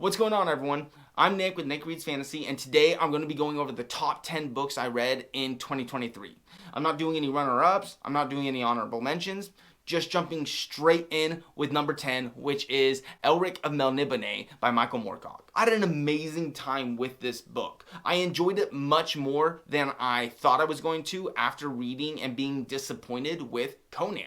What's going on, everyone? I'm Nick with Nick Reads Fantasy, and today I'm going to be going over the top 10 books I read in 2023. I'm not doing any runner-ups, I'm not doing any honorable mentions, just jumping straight in with number 10, which is Elric of Melniboné by Michael Moorcock. I had an amazing time with this book. I enjoyed it much more than I thought I was going to after reading and being disappointed with Conan.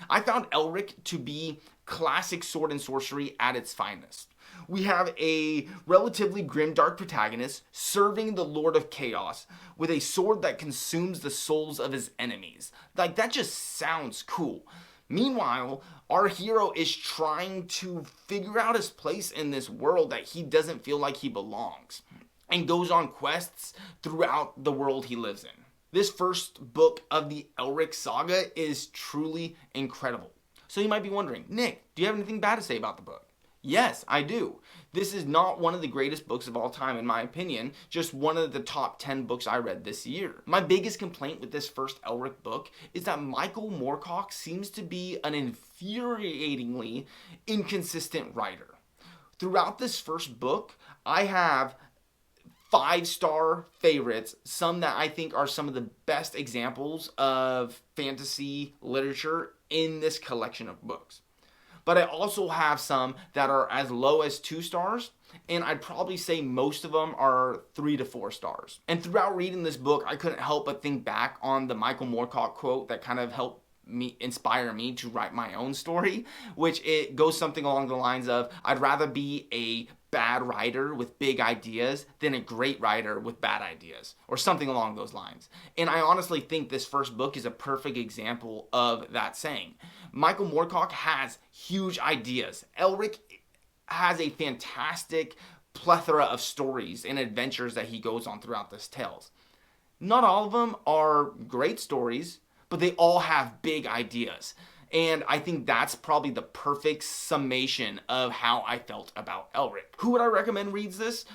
I found Elric to be classic sword and sorcery at its finest. We have a relatively grimdark protagonist serving the Lord of Chaos with a sword that consumes the souls of his enemies. Like, that just sounds cool. Meanwhile, our hero is trying to figure out his place in this world that he doesn't feel like he belongs, and goes on quests throughout the world he lives in. This first book of the Elric saga is truly incredible. So you might be wondering, Nick, do you have anything bad to say about the book? Yes, I do. This is not one of the greatest books of all time, in my opinion, just one of the top 10 books I read this year. My biggest complaint with this first Elric book is that Michael Moorcock seems to be an infuriatingly inconsistent writer. Throughout this first book, I have 5-star favorites, some that I think are some of the best examples of fantasy literature in this collection of books. But I also have some that are as low as 2 stars, and I'd probably say most of them are 3 to 4 stars. And throughout reading this book, I couldn't help but think back on the Michael Moorcock quote that kind of helped inspire me to write my own story, which it goes something along the lines of, I'd rather be a bad writer with big ideas than a great writer with bad ideas, or something along those lines. And I honestly think this first book is a perfect example of that saying. Michael Moorcock has huge ideas. Elric has a fantastic plethora of stories and adventures that he goes on throughout this tales. Not all of them are great stories, but they all have big ideas. And I think that's probably the perfect summation of how I felt about Elric. Who would I recommend reads this?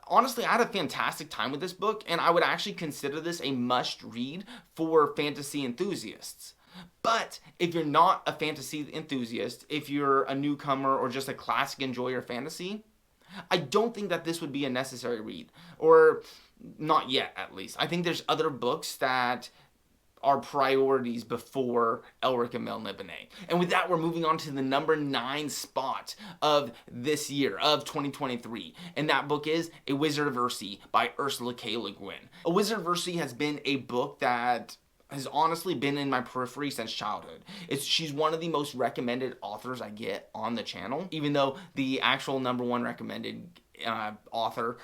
Honestly, I had a fantastic time with this book, and I would actually consider this a must-read for fantasy enthusiasts. But if you're not a fantasy enthusiast, if you're a newcomer or just a classic enjoyer of fantasy, I don't think that this would be a necessary read. Or not yet, at least. I think there's other books that are priorities before Elric and Melniboné. And with that, we're moving on to the number 9 spot of this year, of 2023. And that book is A Wizard of Verity by Ursula K. Le Guin. A Wizard of Verity has been a book that has honestly been in my periphery since childhood. She's one of the most recommended authors I get on the channel, even though the actual number 1 recommended author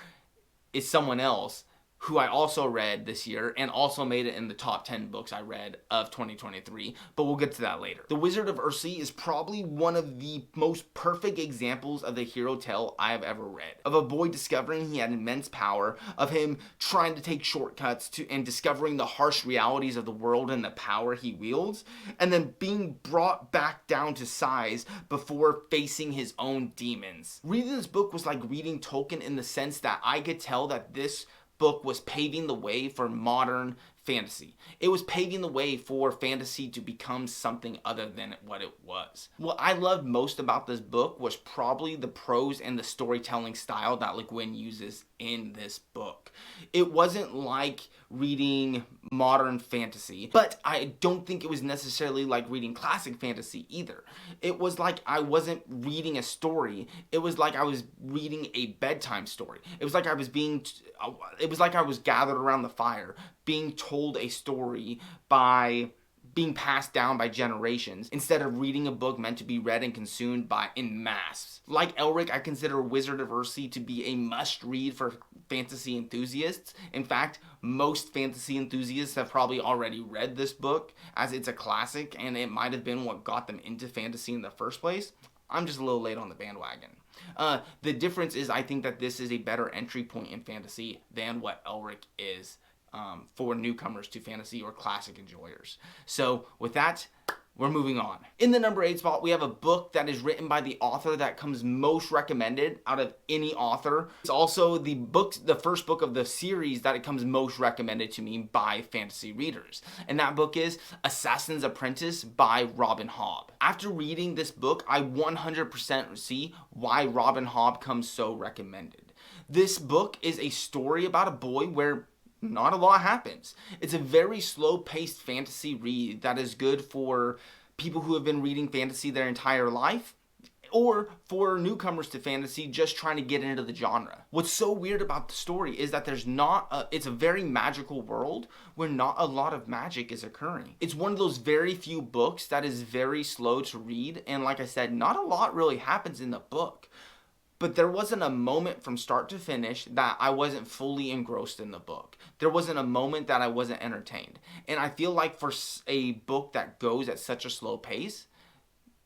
is someone else who I also read this year and also made it in the top 10 books I read of 2023, but we'll get to that later. The Wizard of Verity is probably one of the most perfect examples of the hero tale I have ever read. Of a boy discovering he had immense power, of him trying to take shortcuts and discovering the harsh realities of the world and the power he wields, and then being brought back down to size before facing his own demons. Reading this book was like reading Tolkien in the sense that I could tell that this book was paving the way for modern fantasy. It was paving the way for fantasy to become something other than what it was. What I loved most about this book was probably the prose and the storytelling style that Le Guin uses in this book. It wasn't like reading modern fantasy, but I don't think it was necessarily like reading classic fantasy either. It was like I wasn't reading a story. It was like I was reading a bedtime story. It was like I was gathered around the fire, being told a story by being passed down by generations instead of reading a book meant to be read and consumed in mass. Like Elric, I consider Wizard of Verity to be a must-read for fantasy enthusiasts. In fact, most fantasy enthusiasts have probably already read this book, as it's a classic and it might have been what got them into fantasy in the first place. I'm just a little late on the bandwagon. The difference is I think that this is a better entry point in fantasy than what Elric is for newcomers to fantasy or classic enjoyers. So with that, we're moving on. In the number 8 spot, we have a book that is written by the author that comes most recommended out of any author. It's also the first book of the series that it comes most recommended to me by fantasy readers. And that book is Assassin's Apprentice by Robin Hobb. After reading this book, I 100% see why Robin Hobb comes so recommended. This book is a story about a boy where not a lot happens. It's a very slow-paced fantasy read that is good for people who have been reading fantasy their entire life, or for newcomers to fantasy just trying to get into the genre. What's so weird about the story is that it's a very magical world where not a lot of magic is occurring. It's one of those very few books that is very slow to read, and like I said, not a lot really happens in the book. But there wasn't a moment from start to finish that I wasn't fully engrossed in the book. There wasn't a moment that I wasn't entertained. And I feel like for a book that goes at such a slow pace,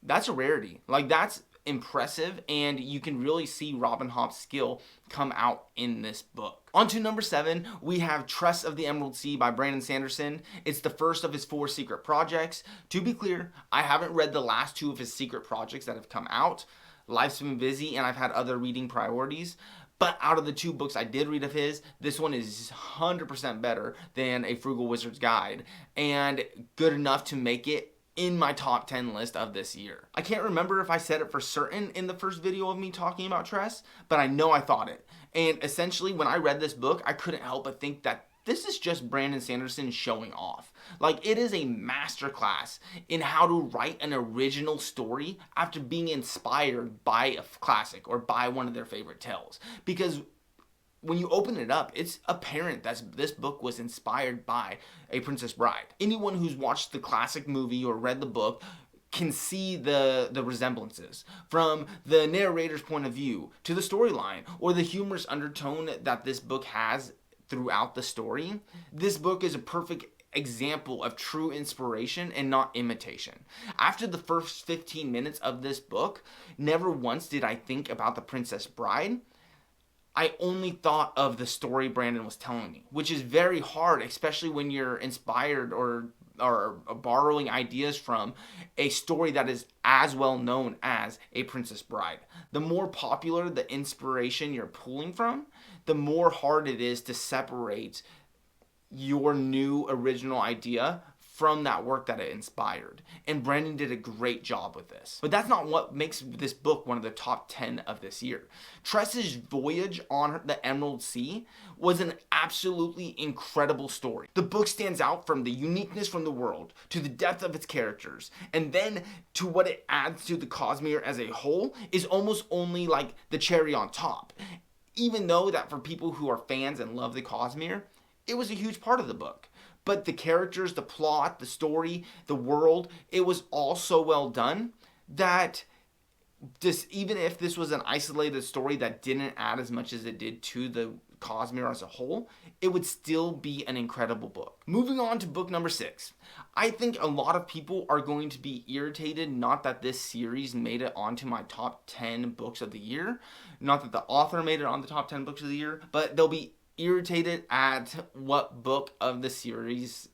that's a rarity. Like, that's impressive, and you can really see Robin Hobb's skill come out in this book. On to number 7, we have Tress of the Emerald Sea by Brandon Sanderson. It's the first of his 4 secret projects. To be clear, I haven't read the last 2 of his secret projects that have come out. Life's been busy and I've had other reading priorities, but out of the 2 books I did read of his, this one is 100% better than A Frugal Wizard's Guide, and good enough to make it in my top 10 list of this year. I can't remember if I said it for certain in the first video of me talking about Tress, but I know I thought it. And essentially, when I read this book, I couldn't help but think that this is just Brandon Sanderson showing off. Like, it is a masterclass in how to write an original story after being inspired by a classic or by one of their favorite tales. Because when you open it up, it's apparent that this book was inspired by A Princess Bride. Anyone who's watched the classic movie or read the book can see the resemblances, from the narrator's point of view to the storyline, or the humorous undertone that this book has throughout the story. This book is a perfect example of true inspiration and not imitation. After the first 15 minutes of this book, never once did I think about the Princess Bride. I only thought of the story Brandon was telling me, which is very hard, especially when you're inspired or borrowing ideas from a story that is as well known as A Princess Bride. The more popular the inspiration you're pulling from, the more hard it is to separate your new original idea from that work that it inspired. And Brandon did a great job with this. But that's not what makes this book one of the top 10 of this year. Tress's voyage on the Emerald Sea was an absolutely incredible story. The book stands out from the uniqueness from the world, to the depth of its characters, and then to what it adds to the Cosmere as a whole is almost only like the cherry on top. Even though that for people who are fans and love the Cosmere, it was a huge part of the book. But the characters, the plot, the story, the world, it was all so well done that even if this was an isolated story that didn't add as much as it did to the Cosmere as a whole, it would still be an incredible book. Moving on to book number 6. I think a lot of people are going to be irritated, not that this series made it onto my top 10 books of the year, not that the author made it on the top 10 books of the year, but they'll be irritated at what book of the series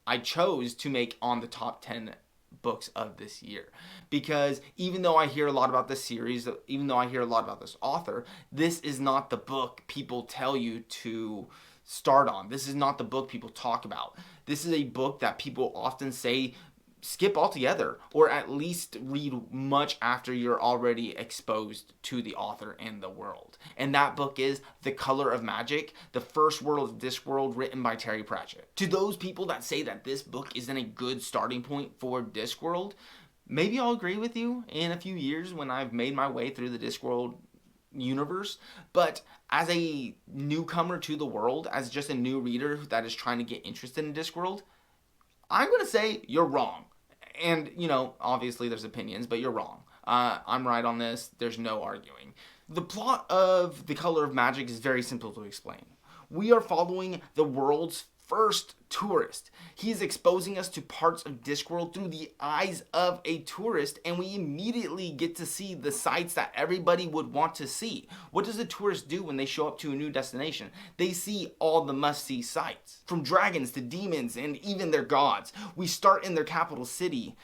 I chose to make on the top 10 books of this year. Because even though I hear a lot about this series, even though I hear a lot about this author, this is not the book people tell you to start on. This is not the book people talk about. This is a book that people often say skip altogether, or at least read much after you're already exposed to the author and the world. And that book is The Color of Magic, the first world of Discworld, written by Terry Pratchett. To those people that say that this book isn't a good starting point for Discworld, maybe I'll agree with you in a few years when I've made my way through the Discworld universe, but as a newcomer to the world, as just a new reader that is trying to get interested in Discworld, I'm going to say you're wrong. And, you know, obviously there's opinions, but you're wrong. I'm right on this. There's no arguing. The plot of The Color of Magic is very simple to explain. We are following the world's first tourist. He is exposing us to parts of Discworld through the eyes of a tourist, and we immediately get to see the sights that everybody would want to see. What does a tourist do when they show up to a new destination? They see all the must-see sights. From dragons to demons and even their gods. We start in their capital city,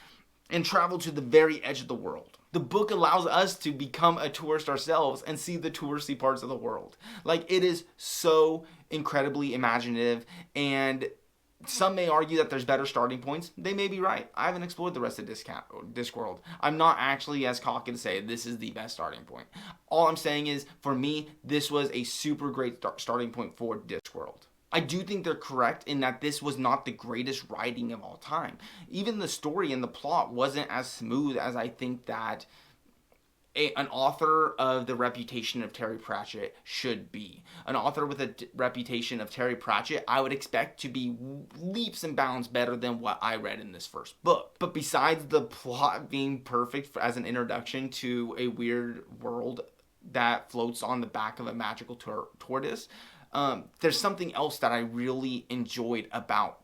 and travel to the very edge of the world. The book allows us to become a tourist ourselves and see the touristy parts of the world. Like, it is so incredibly imaginative, and some may argue that there's better starting points. They may be right. I haven't explored the rest of Discworld. I'm not actually as cocky to say this is the best starting point. All I'm saying is, for me, this was a super great starting point for Discworld. I do think they're correct in that this was not the greatest writing of all time. Even the story and the plot wasn't as smooth as I think that an author of the reputation of Terry Pratchett should be. An author with a reputation of Terry Pratchett, I would expect to be leaps and bounds better than what I read in this first book. But besides the plot being perfect as an introduction to a weird world that floats on the back of a magical tortoise, there's something else that I really enjoyed about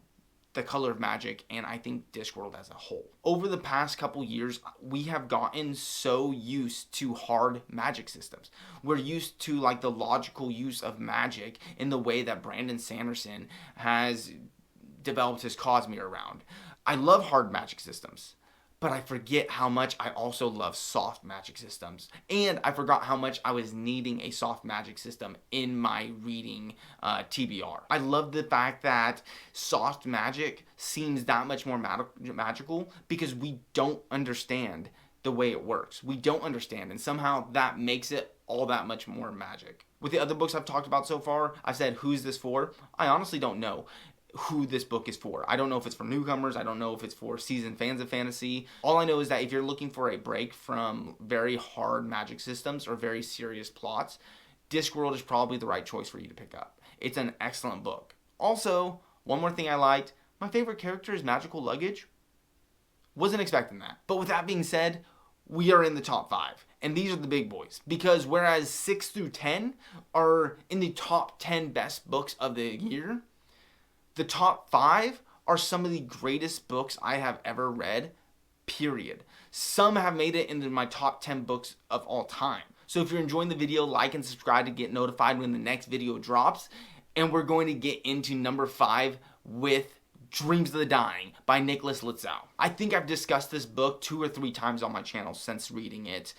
The Color of Magic, and I think Discworld as a whole. Over the past couple years, we have gotten so used to hard magic systems. We're used to like the logical use of magic in the way that Brandon Sanderson has developed his Cosmere around. I love hard magic systems, but I forget how much I also love soft magic systems. And I forgot how much I was needing a soft magic system in my reading TBR. I love the fact that soft magic seems that much more magical because we don't understand the way it works. We don't understand, and somehow that makes it all that much more magic. With the other books I've talked about so far, I said, who's this for? I honestly don't know who this book is for. I don't know if it's for newcomers. I don't know if it's for seasoned fans of fantasy. All I know is that if you're looking for a break from very hard magic systems or very serious plots, Discworld is probably the right choice for you to pick up. It's an excellent book. Also, one more thing I liked, my favorite character is Magical Luggage. Wasn't expecting that. But with that being said, we are in the top 5. And these are the big boys. Because whereas 6 through 10 are in the top 10 best books of the year, the top 5 are some of the greatest books I have ever read, period. Some have made it into my top 10 books of all time. So if you're enjoying the video, like and subscribe to get notified when the next video drops. And we're going to get into number 5 with Dreams of the Dying by Nicholas Litzau. I think I've discussed this book 2 or 3 times on my channel since reading it,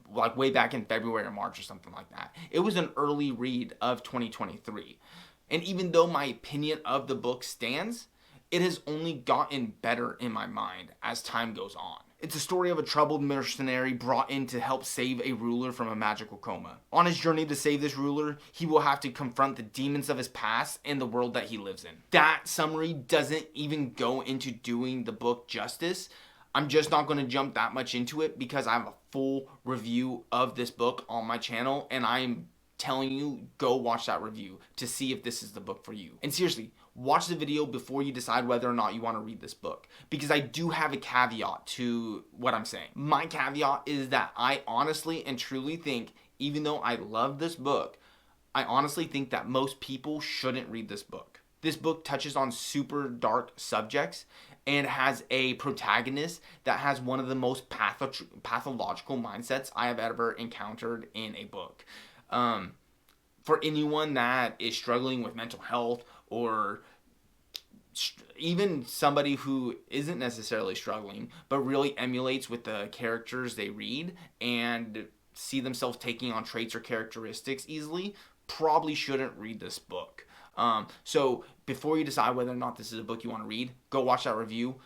like way back in February or March or something like that. It was an early read of 2023. And even though my opinion of the book stands, it has only gotten better in my mind as time goes on. It's a story of a troubled mercenary brought in to help save a ruler from a magical coma. On his journey to save this ruler, he will have to confront the demons of his past and the world that he lives in. That summary doesn't even go into doing the book justice. I'm just not going to jump that much into it because I have a full review of this book on my channel, and I'm telling you, go watch that review to see if this is the book for you. And seriously, watch the video before you decide whether or not you want to read this book, because I do have a caveat to what I'm saying. My caveat is that I honestly and truly think, even though I love this book, I honestly think that most people shouldn't read this book. This book touches on super dark subjects and has a protagonist that has one of the most pathological mindsets I have ever encountered in a book. For anyone that is struggling with mental health, or even somebody who isn't necessarily struggling but really emulates with the characters they read and see themselves taking on traits or characteristics easily, probably shouldn't read this book. So before you decide whether or not this is a book you want to read, go watch that review.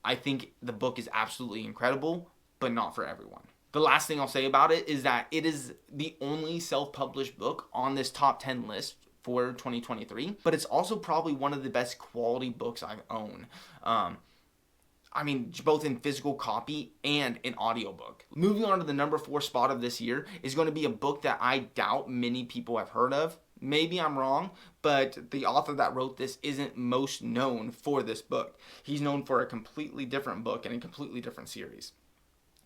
I think the book is absolutely incredible, but not for everyone. The last thing I'll say about it is that it is the only self-published book on this top 10 list for 2023, but it's also probably one of the best quality books I own. I mean, both in physical copy and in audiobook. Moving on to the number 4 spot of this year is going to be a book that I doubt many people have heard of. Maybe I'm wrong, but the author that wrote this isn't most known for this book. He's known for a completely different book and a completely different series.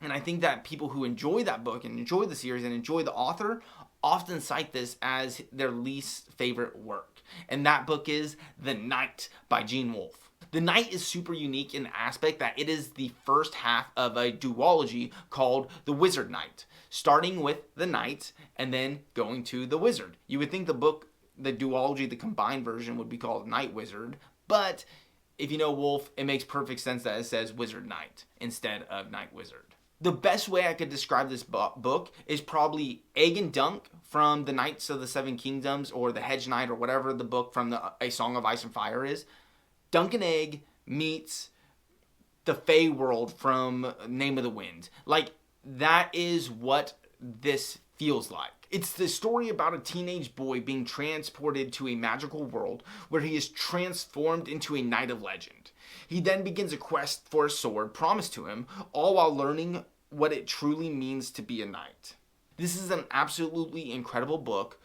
And I think that people who enjoy that book and enjoy the series and enjoy the author often cite this as their least favorite work. And that book is The Knight by Gene Wolfe. The Knight is super unique in the aspect that it is the first half of a duology called The Wizard Knight, starting with the Knight and then going to the Wizard. You would think the book, the duology, the combined version would be called Night Wizard, but if you know Wolf, it makes perfect sense that it says Wizard Knight instead of Knight Wizard. The best way I could describe this book is probably Egg and Dunk from the Knights of the Seven Kingdoms, or the Hedge Knight, or whatever the book from A Song of Ice and Fire is. Dunk and Egg meets the Fey world from Name of the Wind. Like, that is what this feels like. It's the story about a teenage boy being transported to a magical world where he is transformed into a knight of legend. He then begins a quest for a sword promised to him, all while learning what it truly means to be a knight. This is an absolutely incredible book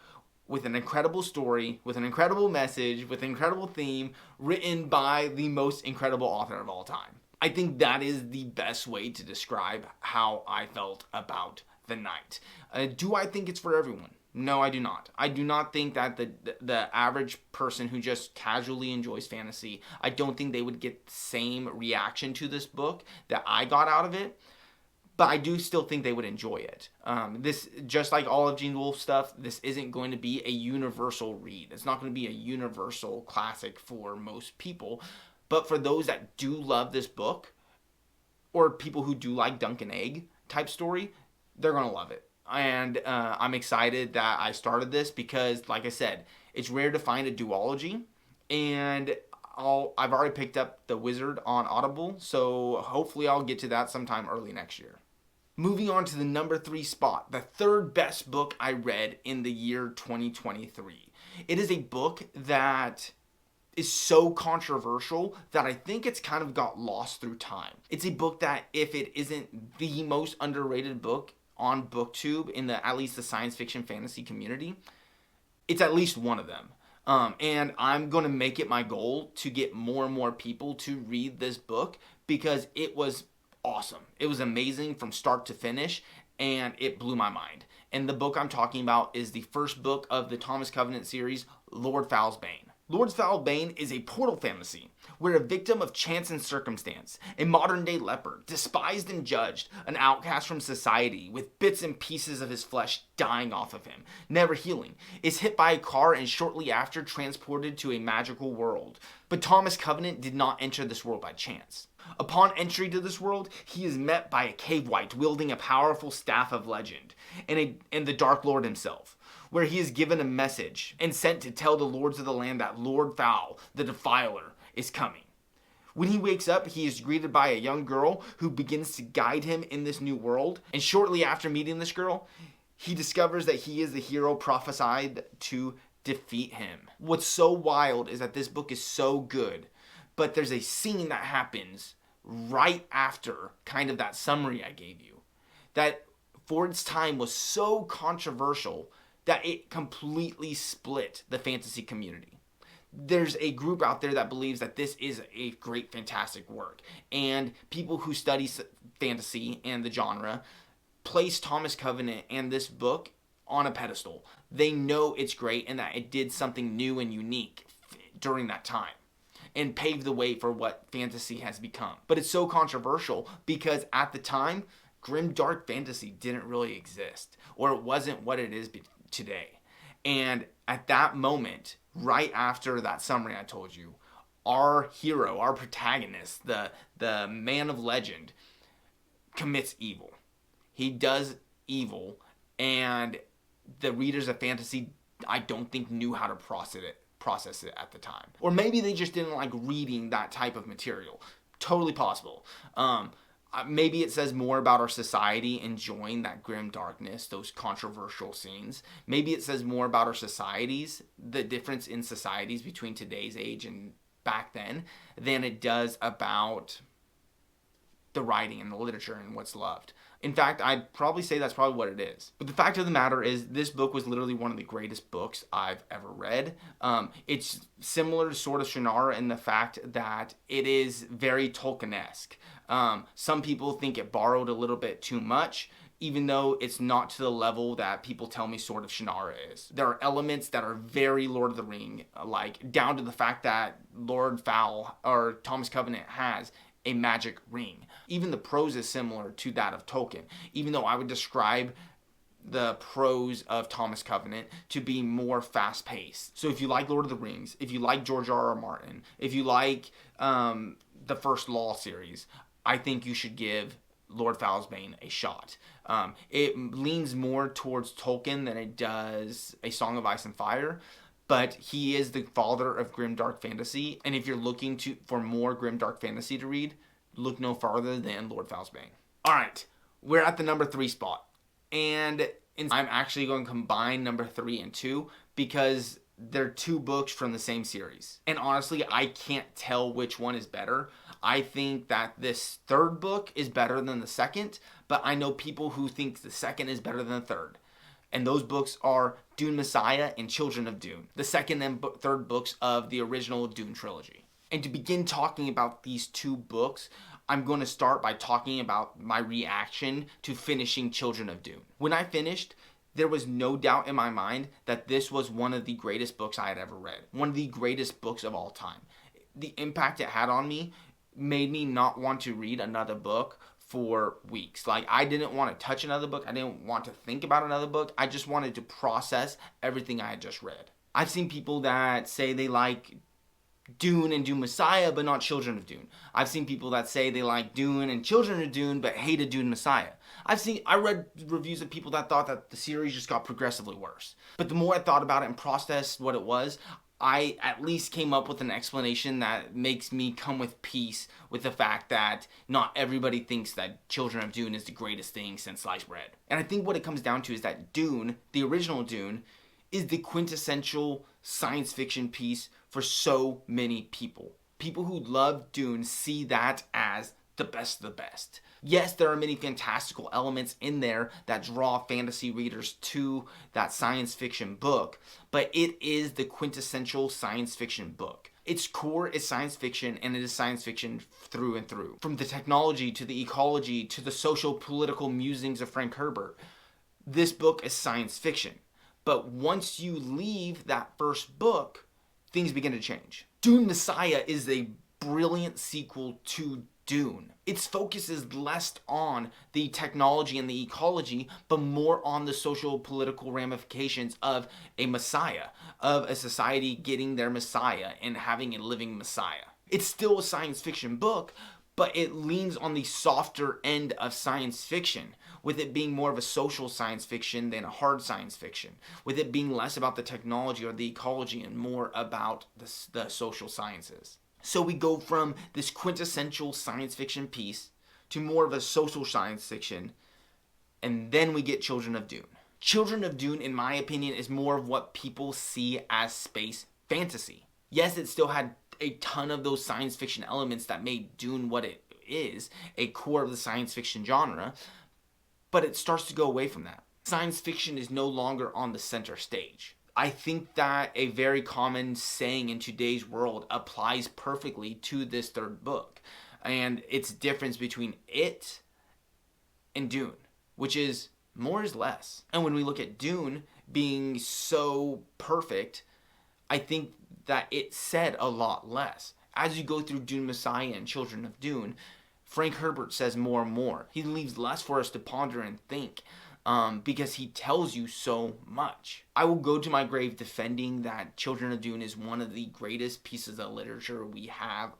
with an incredible story, with an incredible message, with an incredible theme, written by the most incredible author of all time. I think that is the best way to describe how I felt about The Knight. Do I think it's for everyone? No, I do not. I do not think that the average person who just casually enjoys fantasy, I don't think they would get the same reaction to this book that I got out of it. But I do still think they would enjoy it. This, just like all of Gene Wolfe's stuff, this isn't going to be a universal read. It's not going to be a universal classic for most people. But for those that do love this book, or people who do like Dunk and Egg type story, they're going to love it. And I'm excited that I started this because, like I said, it's rare to find a duology. And I've already picked up The Wizard on Audible, so hopefully I'll get to that sometime early next year. Moving on to the number 3 spot, the third best book I read in the year 2023. It is a book that is so controversial that I think it's kind of got lost through time. It's a book that, if it isn't the most underrated book on BookTube in at least the science fiction fantasy community, it's at least one of them. And I'm going to make it my goal to get more and more people to read this book because it was awesome. It was amazing from start to finish, and it blew my mind. And the book I'm talking about is the first book of the Thomas Covenant series, Lord Fowl's Bane. Lord Fowl's Bane is a portal fantasy where a victim of chance and circumstance, a modern-day leper, despised and judged, an outcast from society with bits and pieces of his flesh dying off of him, never healing, is hit by a car and shortly after transported to a magical world. But Thomas Covenant did not enter this world by chance. Upon entry to this world, he is met by a cave wight wielding a powerful staff of legend, and the Dark Lord himself, where he is given a message and sent to tell the lords of the land that Lord Fowl, the Defiler, is coming. When he wakes up, he is greeted by a young girl who begins to guide him in this new world, and shortly after meeting this girl, he discovers that he is the hero prophesied to defeat him. What's so wild is that this book is so good, but there's a scene that happens right after kind of that summary I gave you that for its time was so controversial that it completely split the fantasy community. There's a group out there that believes that this is a great, fantastic work. And people who study fantasy and the genre place Thomas Covenant and this book on a pedestal. They know it's great and that it did something new and unique during that time and paved the way for what fantasy has become. But it's so controversial because at the time, grim dark fantasy didn't really exist, or it wasn't what it is today. And at that moment, right after that summary I told you, our hero, our protagonist, the man of legend, commits evil. He does evil, and the readers of fantasy, I don't think, knew how to process it at the time. Or maybe they just didn't like reading that type of material. Totally possible. Maybe it says more about our society enjoying that grim darkness, those controversial scenes. Maybe it says more about our societies, the difference in societies between today's age and back then, than it does about the writing and the literature and what's loved. In fact, I'd probably say that's probably what it is. But the fact of the matter is, this book was literally one of the greatest books I've ever read. It's similar to Sword of Shannara in the fact that it is very Tolkien-esque. Some people think it borrowed a little bit too much, even though it's not to the level that people tell me Sword of Shannara is. There are elements that are very Lord of the Ring, like down to the fact that Lord Fowl, or Thomas Covenant, has a magic ring. Even the prose is similar to that of Tolkien, even though I would describe the prose of Thomas Covenant to be more fast paced. So if you like Lord of the Rings, if you like George R.R. Martin, if you like the first Law series, I think you should give Lord Fowl's Bane a shot. It leans more towards Tolkien than it does A Song of Ice and Fire, but he is the father of grimdark fantasy, and if you're looking for more grimdark fantasy to read, look no farther than Lord Fowl's Bane. All right, we're at the number 3 spot, and I'm actually going to combine number 3 and 2 because they're 2 books from the same series. And honestly, I can't tell which one is better. I think that this 3rd book is better than the 2nd, but I know people who think the 2nd is better than the 3rd. And those books are Dune Messiah and Children of Dune, the 2nd and 3rd books of the original Dune trilogy. And to begin talking about these 2 books, I'm going to start by talking about my reaction to finishing Children of Dune. When I finished, there was no doubt in my mind that this was one of the greatest books I had ever read. One of the greatest books of all time. The impact it had on me made me not want to read another book for weeks. Like, I didn't want to touch another book. I didn't want to think about another book. I just wanted to process everything I had just read. I've seen people that say they like Dune and Dune Messiah, but not Children of Dune. I've seen people that say they like Dune and Children of Dune, but hated Dune Messiah. I read reviews of people that thought that the series just got progressively worse. But the more I thought about it and processed what it was, I at least came up with an explanation that makes me come with peace with the fact that not everybody thinks that Children of Dune is the greatest thing since sliced bread. And I think what it comes down to is that Dune, the original Dune, is the quintessential science fiction piece for so many people. People who love Dune see that as the best of the best. Yes, there are many fantastical elements in there that draw fantasy readers to that science fiction book, but it is the quintessential science fiction book. Its core is science fiction, and it is science fiction through and through. From the technology to the ecology to the social political musings of Frank Herbert, this book is science fiction. But once you leave that first book, things begin to change. Dune Messiah is a brilliant sequel to Dune. Its focus is less on the technology and the ecology, but more on the social political ramifications of a Messiah, of a society getting their Messiah and having a living Messiah. It's still a science fiction book, but it leans on the softer end of science fiction, with it being more of a social science fiction than a hard science fiction, with it being less about the technology or the ecology and more about the social sciences. So we go from this quintessential science fiction piece to more of a social science fiction, and then we get Children of Dune. Children of Dune, in my opinion, is more of what people see as space fantasy. Yes, it still had a ton of those science fiction elements that made Dune what it is, a core of the science fiction genre, but it starts to go away from that. Science fiction is no longer on the center stage. I think that a very common saying in today's world applies perfectly to this 3rd book, and its difference between it and Dune, which is more is less. And when we look at Dune being so perfect, I think that it said a lot less. As you go through Dune Messiah and Children of Dune, Frank Herbert says more and more. He leaves less for us to ponder and think, because he tells you so much. I will go to my grave defending that Children of Dune is one of the greatest pieces of literature we have,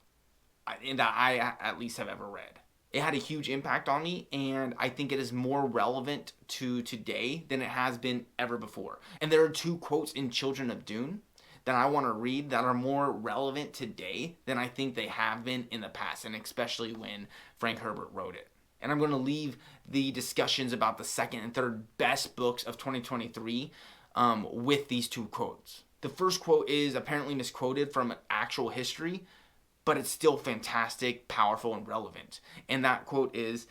and that I at least have ever read. It had a huge impact on me, and I think it is more relevant to today than it has been ever before. And there are 2 quotes in Children of Dune that I want to read that are more relevant today than I think they have been in the past, and especially when Frank Herbert wrote it. And I'm going to leave the discussions about the 2nd and 3rd best books of 2023 with these 2 quotes. The first quote is apparently misquoted from actual history, but it's still fantastic, powerful, and relevant. And that quote is,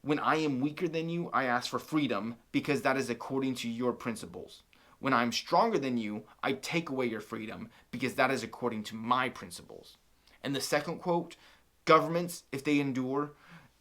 "When I am weaker than you, I ask for freedom because that is according to your principles. When I am stronger than you, I take away your freedom because that is according to my principles." And the second quote, "Governments, if they endure,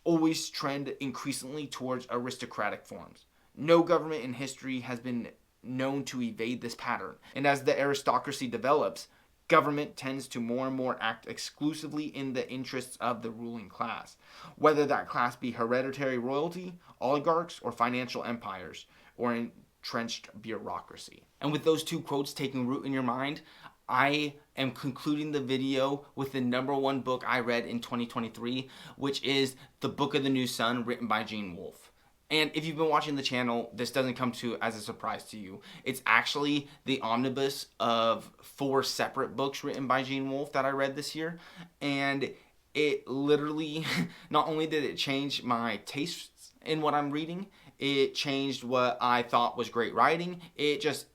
always trend increasingly towards aristocratic forms. No government in history has been known to evade this pattern. And as the aristocracy develops, government tends to more and more act exclusively in the interests of the ruling class, whether that class be hereditary royalty, oligarchs, or financial empires. or entrenched bureaucracy. And with those two quotes taking root in your mind, I am concluding the video with the #1 book I read in 2023, which is The Book of the New Sun, written by Gene Wolfe. And if you've been watching the channel, this doesn't come as a surprise to you. It's actually the omnibus of 4 separate books written by Gene Wolfe that I read this year. And it literally, not only did it change my tastes in what I'm reading, it changed what I thought was great writing. It just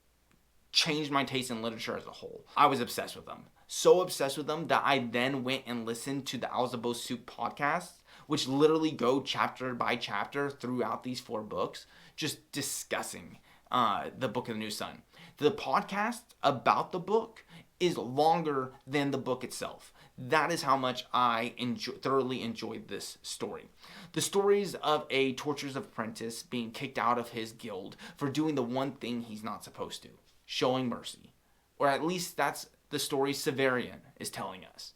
changed my taste in literature as a whole. I was obsessed with them. So obsessed with them that I then went and listened to the Alzabo Soup podcast, which literally go chapter by chapter throughout these 4 books, just discussing the Book of the New Sun. The podcast about the book is longer than the book itself. That is how much I thoroughly enjoyed this story. The stories of a torturer's apprentice being kicked out of his guild for doing the one thing he's not supposed to, showing mercy. Or at least that's the story Severian is telling us.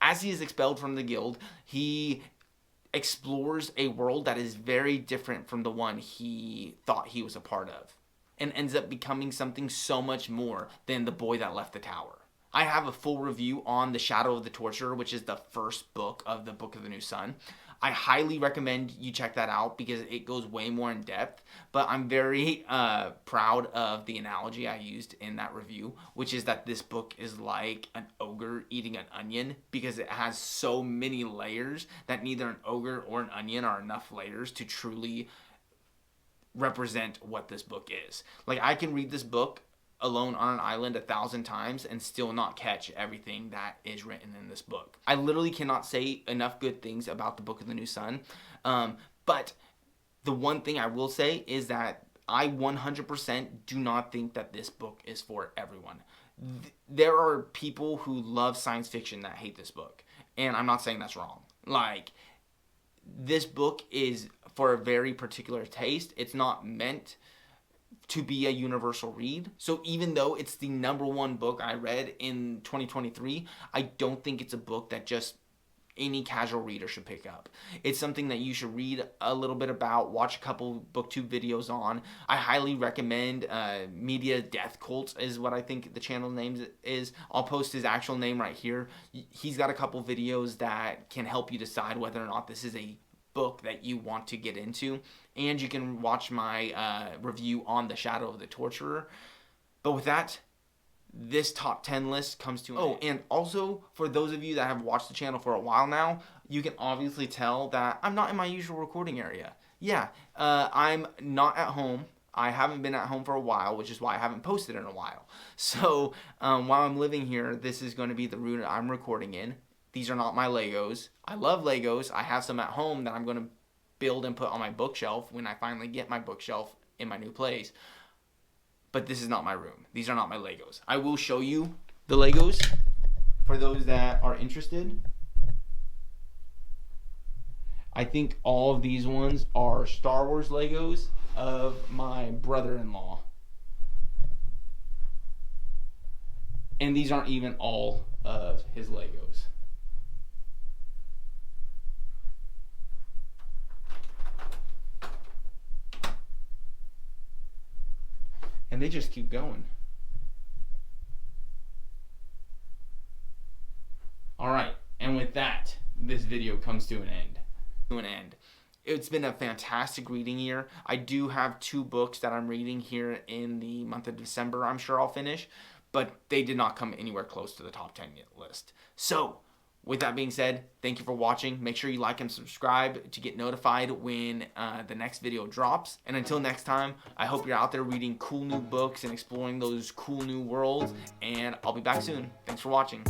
As he is expelled from the guild, he explores a world that is very different from the one he thought he was a part of, and ends up becoming something so much more than the boy that left the tower. I have a full review on The Shadow of the Torturer, which is the first book of the Book of the New Sun. I highly recommend you check that out because it goes way more in depth, but I'm very proud of the analogy I used in that review, which is that this book is like an ogre eating an onion because it has so many layers that neither an ogre or an onion are enough layers to truly represent what this book is. Like, I can read this book alone on an island 1,000 times and still not catch everything that is written in this book. I literally cannot say enough good things about the Book of the New Sun, but the one thing I will say is that I 100% do not think that this book is for everyone. There are people who love science fiction that hate this book, and I'm not saying that's wrong. Like, this book is for a very particular taste. It's not meant to be a universal read. So even though it's the #1 book I read in 2023, I don't think it's a book that just any casual reader should pick up. It's something that you should read a little bit about, watch a couple booktube videos on. I highly recommend Media Death Cult is what I think the channel name is. I'll post his actual name right here. He's got a couple videos that can help you decide whether or not this is a book that you want to get into, and you can watch my review on The Shadow of the Torturer. But with that, this top 10 list comes to an end. And also, for those of you that have watched the channel for a while now, you can obviously tell that I'm not in my usual recording area. Yeah, I'm not at home. I haven't been at home for a while, which is why I haven't posted in a while. So while I'm living here, this is going to be the room I'm recording in. These are not my Legos. I love Legos. I have some at home that I'm going to build and put on my bookshelf when I finally get my bookshelf in my new place. But this is not my room. These are not my Legos. I will show you the Legos for those that are interested. I think all of these ones are Star Wars Legos of my brother-in-law. And these aren't even all of his Legos. And they just keep going. Alright, and with that, this video comes to an end. It's been a fantastic reading year. I do have 2 books that I'm reading here in the month of December I'm sure I'll finish, but they did not come anywhere close to the top 10 list. So, with that being said, thank you for watching. Make sure you like and subscribe to get notified when the next video drops. And until next time, I hope you're out there reading cool new books and exploring those cool new worlds. And I'll be back soon. Thanks for watching.